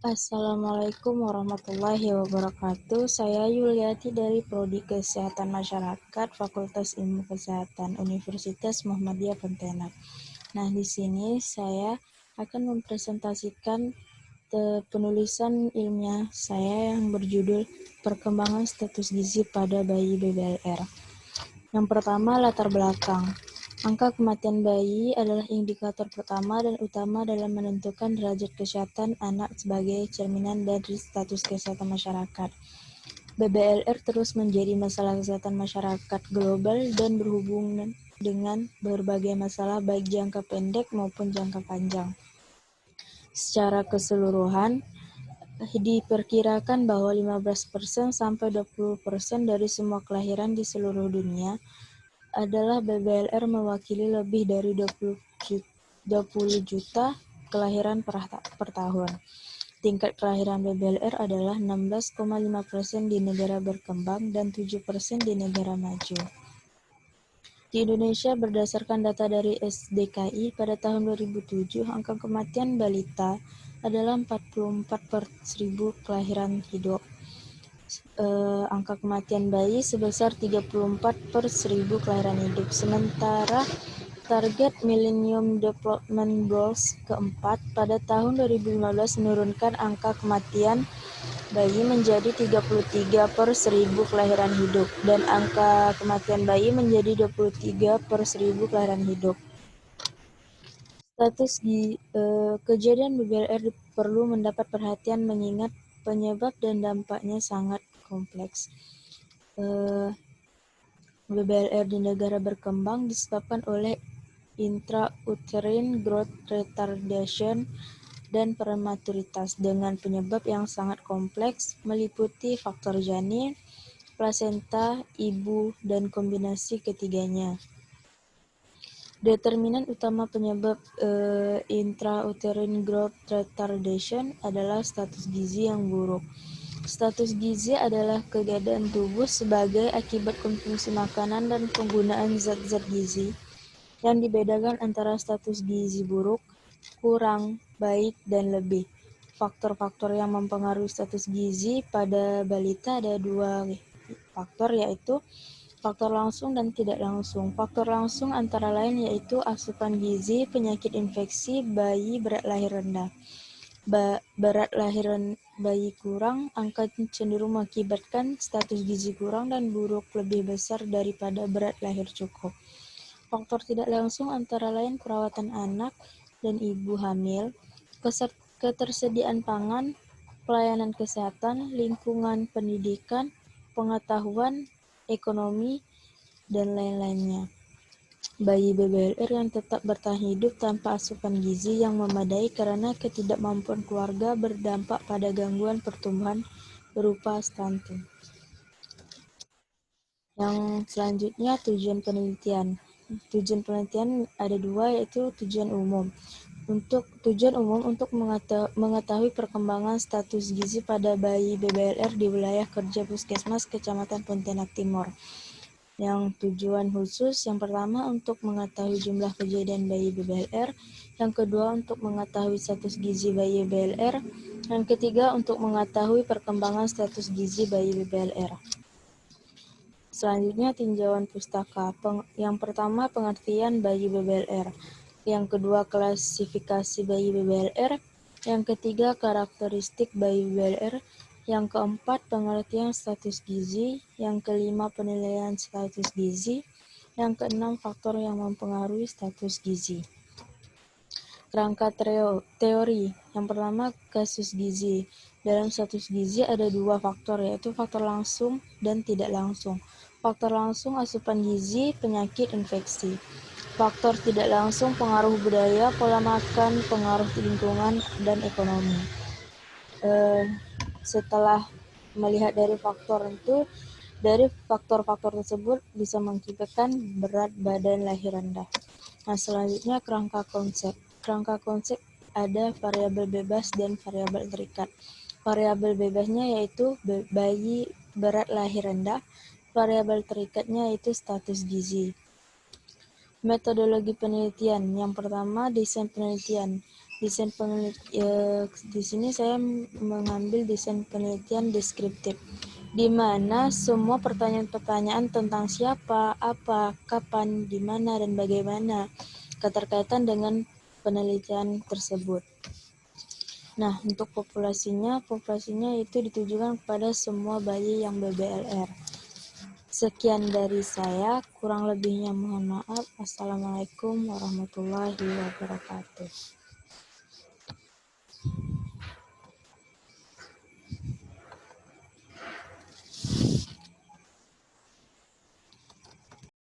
Assalamualaikum warahmatullahi wabarakatuh. Saya Yuliati dari Prodi Kesehatan Masyarakat, Fakultas Ilmu Kesehatan, Universitas Muhammadiyah Pontianak. Nah, di sini saya akan mempresentasikan penulisan ilmiah saya yang berjudul Perkembangan Status Gizi pada Bayi BBLR. Yang pertama, latar belakang. Angka kematian bayi adalah indikator pertama dan utama dalam menentukan derajat kesehatan anak sebagai cerminan dari status kesehatan masyarakat. BBLR terus menjadi masalah kesehatan masyarakat global dan berhubungan dengan berbagai masalah baik jangka pendek maupun jangka panjang. Secara keseluruhan, diperkirakan bahwa 15% sampai 20% dari semua kelahiran di seluruh dunia adalah BBLR mewakili lebih dari 20 juta kelahiran per tahun. Tingkat kelahiran BBLR adalah 16,5% di negara berkembang dan 7% di negara maju. Di Indonesia, berdasarkan data dari SDKI, pada tahun 2007, angka kematian balita adalah 44 per 1000 kelahiran hidup. Angka kematian bayi sebesar 34 per 1000 kelahiran hidup. Sementara target Millennium Development Goals keempat pada tahun 2015 menurunkan angka kematian bayi menjadi 33 per 1000 kelahiran hidup dan angka kematian bayi menjadi 23 per 1000 kelahiran hidup. Status kejadian BBLR perlu mendapat perhatian mengingat penyebab dan dampaknya sangat kompleks. BBLR di negara berkembang disebabkan oleh intrauterine growth retardation dan prematuritas dengan penyebab yang sangat kompleks meliputi faktor janin, plasenta, ibu, dan kombinasi ketiganya. Determinan utama penyebab intrauterine growth retardation adalah status gizi yang buruk. Status gizi adalah keadaan tubuh sebagai akibat konsumsi makanan dan penggunaan zat-zat gizi yang dibedakan antara status gizi buruk, kurang, baik, dan lebih. Faktor-faktor yang mempengaruhi status gizi pada balita ada dua faktor, yaitu faktor langsung dan tidak langsung. Faktor langsung antara lain yaitu asupan gizi, penyakit infeksi, bayi berat lahir rendah. Berat lahir bayi kurang, angka cenderung mengakibatkan status gizi kurang dan buruk lebih besar daripada berat lahir cukup. Faktor tidak langsung antara lain perawatan anak dan ibu hamil, ketersediaan pangan, pelayanan kesehatan, lingkungan pendidikan, pengetahuan, ekonomi, dan lain-lainnya. Bayi BBLR yang tetap bertahan hidup tanpa asupan gizi yang memadai karena ketidakmampuan keluarga berdampak pada gangguan pertumbuhan berupa stunting. Yang selanjutnya, tujuan penelitian. Tujuan penelitian ada dua, yaitu tujuan umum. Tujuan umum untuk mengetahui perkembangan status gizi pada bayi BBLR di wilayah kerja Puskesmas Kecamatan Pontianak Timur. Yang tujuan khusus, yang pertama untuk mengetahui jumlah kejadian bayi BBLR, yang kedua untuk mengetahui status gizi bayi BBLR, yang ketiga untuk mengetahui perkembangan status gizi bayi BBLR. Selanjutnya, tinjauan pustaka. Yang pertama, pengertian bayi BBLR. Yang kedua, klasifikasi bayi BBLR. Yang ketiga, karakteristik bayi BBLR. Yang keempat, pengertian status gizi. Yang kelima, penilaian status gizi. Yang keenam, faktor yang mempengaruhi status gizi. Kerangka teori. Yang pertama, kasus gizi. Dalam status gizi ada dua faktor, yaitu faktor langsung dan tidak langsung. Faktor langsung asupan gizi, penyakit, infeksi. Faktor tidak langsung pengaruh budaya, pola makan, pengaruh lingkungan, dan ekonomi. Setelah melihat dari faktor tersebut bisa mengakibatkan berat badan lahir rendah. Nah, selanjutnya kerangka konsep. Kerangka konsep ada variabel bebas dan variabel terikat. Variabel bebasnya yaitu bayi berat lahir rendah, variabel terikatnya yaitu status gizi. Metodologi penelitian. Yang pertama, desain penelitian. Di sini saya mengambil desain penelitian deskriptif, di mana semua pertanyaan-pertanyaan tentang siapa, apa, kapan, di mana, dan bagaimana keterkaitan dengan penelitian tersebut. Nah, untuk populasinya itu ditujukan kepada semua bayi yang BBLR. Sekian dari saya, kurang lebihnya mohon maaf. Assalamualaikum warahmatullahi wabarakatuh.